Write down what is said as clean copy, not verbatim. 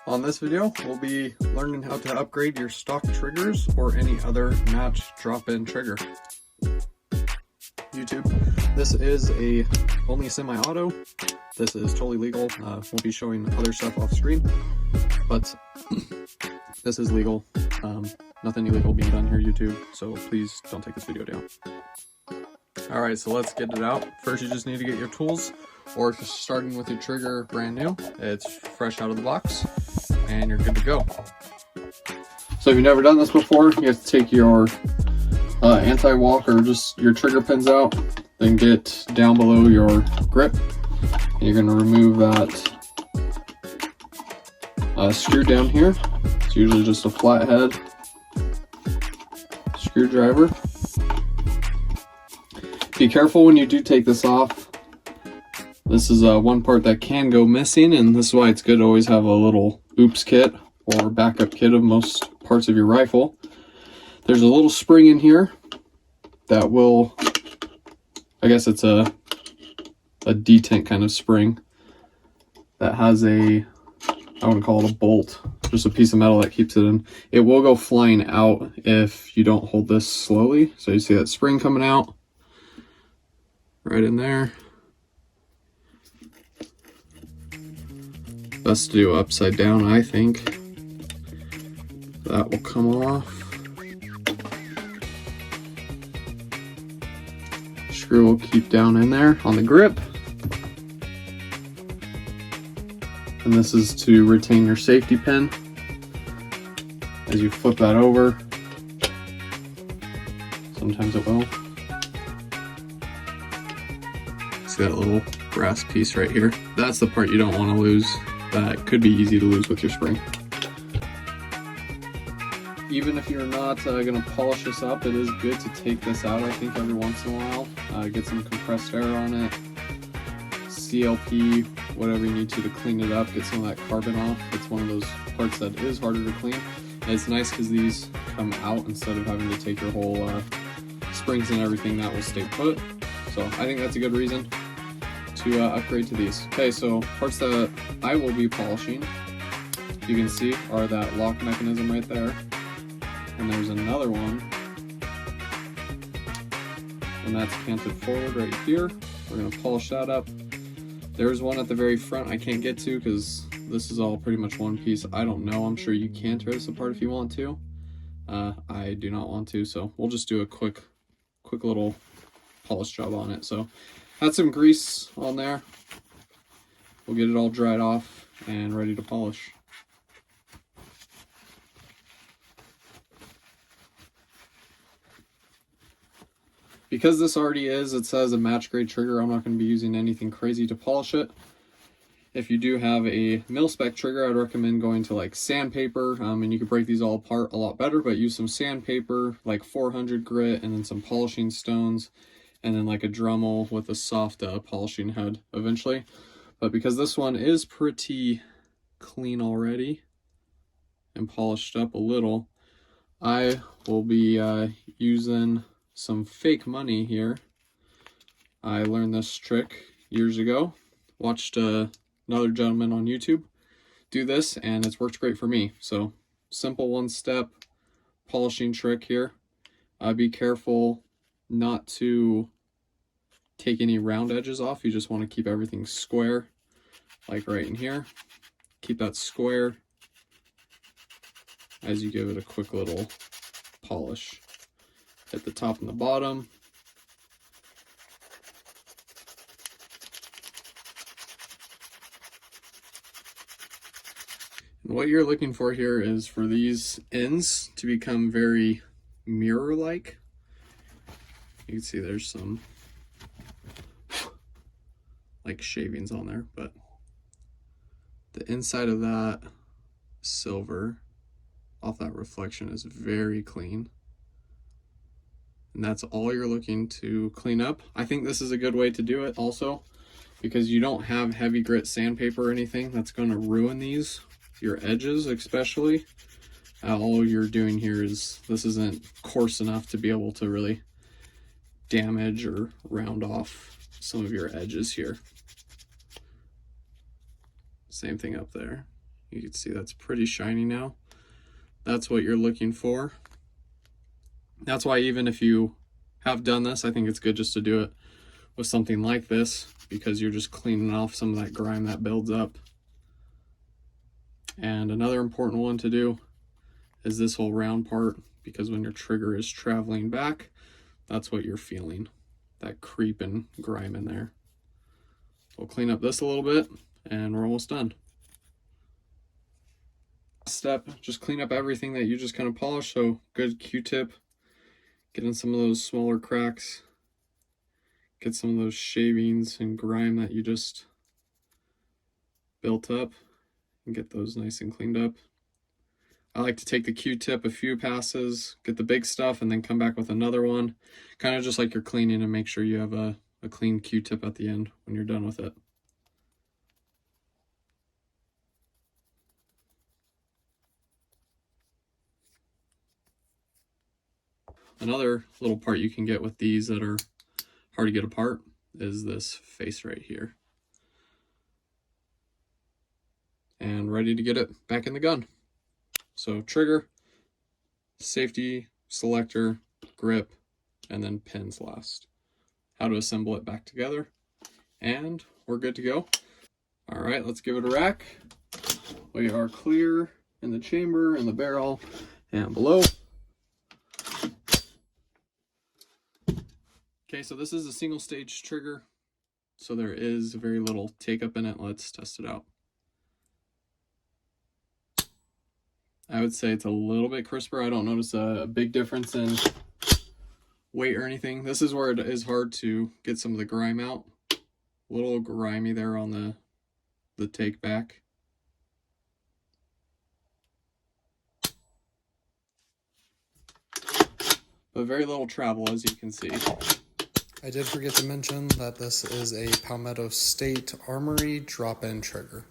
On this video, we'll be learning how to upgrade your stock triggers or any other match drop-in trigger. YouTube, this is only semi-auto. This is totally legal. We'll be showing other stuff off screen, but this is legal. Nothing illegal being done here, YouTube, so please don't take this video down. Alright, so let's get it out. First, you just need to get your tools, or if you're starting with your trigger brand new, it's fresh out of the box, and you're good to go. So if you've never done this before, you have to take your anti-walk or just your trigger pins out, then get down below your grip, and you're going to remove that screw down here. It's usually just a flathead screwdriver. Be careful when you do take this off. This is one part that can go missing, and this is why it's good to always have a little oops kit or backup kit of most parts of your rifle. There's a little spring in here that will, I guess it's a detent kind of spring that has I wouldn't call it a bolt, just a piece of metal that keeps it in. It will go flying out if you don't hold this slowly. So you see that spring coming out right in there. Best to do upside down, I think. That will come off. Screw will keep down in there on the grip. And this is to retain your safety pin. As you flip that over, sometimes it will. See that little brass piece right here? That's the part you don't want to lose. That could be easy to lose with your spring. Even if you're not going to polish this up, it is good to take this out, I think, every once in a while. Get some compressed air on it, CLP, whatever you need to clean it up, get some of that carbon off. It's one of those parts that is harder to clean. And it's nice because these come out instead of having to take your whole springs and everything. That will stay put. So I think that's a good reason to upgrade to these. Okay, so parts that I will be polishing, you can see, are that lock mechanism right there. And there's another one, and that's canted forward right here. We're going to polish that up. There's one at the very front I can't get to because this is all pretty much one piece. I don't know. I'm sure you can tear this apart if you want to. I do not want to, so we'll just do a quick little polish job on it. So had some grease on there. We'll get it all dried off and ready to polish. Because this already it says a match grade trigger, I'm not going to be using anything crazy to polish it. If you do have a mil-spec trigger, I'd recommend going to like sandpaper, and you can break these all apart a lot better, but use some sandpaper, like 400 grit, and then some polishing stones, and then like a Dremel with a soft polishing head eventually. But because this one is pretty clean already and polished up a little, I will be using some fake money here. I learned this trick years ago. Watched another gentleman on YouTube do this, and it's worked great for me. So simple one-step polishing trick here. Be careful not to take any round edges off. You just want to keep everything square, like right in here. Keep that square as you give it a quick little polish. Hit the top and the bottom. And what you're looking for here is for these ends to become very mirror-like. You can see there's some like shavings on there, but the inside of that silver off that reflection is very clean. And that's all you're looking to clean up. I think this is a good way to do it also, because you don't have heavy grit sandpaper or anything that's going to ruin these, your edges especially. All you're doing here is, this isn't coarse enough to be able to really damage or round off some of your edges here. Same thing up there. You can see that's pretty shiny now. That's what you're looking for. That's why even if you have done this, I think it's good just to do it with something like this, because you're just cleaning off some of that grime that builds up. And another important one to do is this whole round part, because when your trigger is traveling back, that's what you're feeling, that creep and grime in there. We'll clean up this a little bit and we're almost done. Step, just clean up everything that you just kind of polished. So good Q-tip, get in some of those smaller cracks, get some of those shavings and grime that you just built up, and get those nice and cleaned up. I like to take the Q-tip a few passes, get the big stuff, and then come back with another one, kind of just like you're cleaning, and make sure you have a clean Q-tip at the end when you're done with it. Another little part you can get with these that are hard to get apart is this face right here. And ready to get it back in the gun. So trigger, safety, selector, grip, and then pins last. How to assemble it back together, and we're good to go. All right, let's give it a rack. We are clear in the chamber, in the barrel, and below. Okay, so this is a single stage trigger, so there is very little take up in it. Let's test it out. I would say it's a little bit crisper. I don't notice a big difference in weight or anything. This is where it is hard to get some of the grime out. A little grimy there on the take back. But very little travel, as you can see. I did forget to mention that this is a Palmetto State Armory drop-in trigger.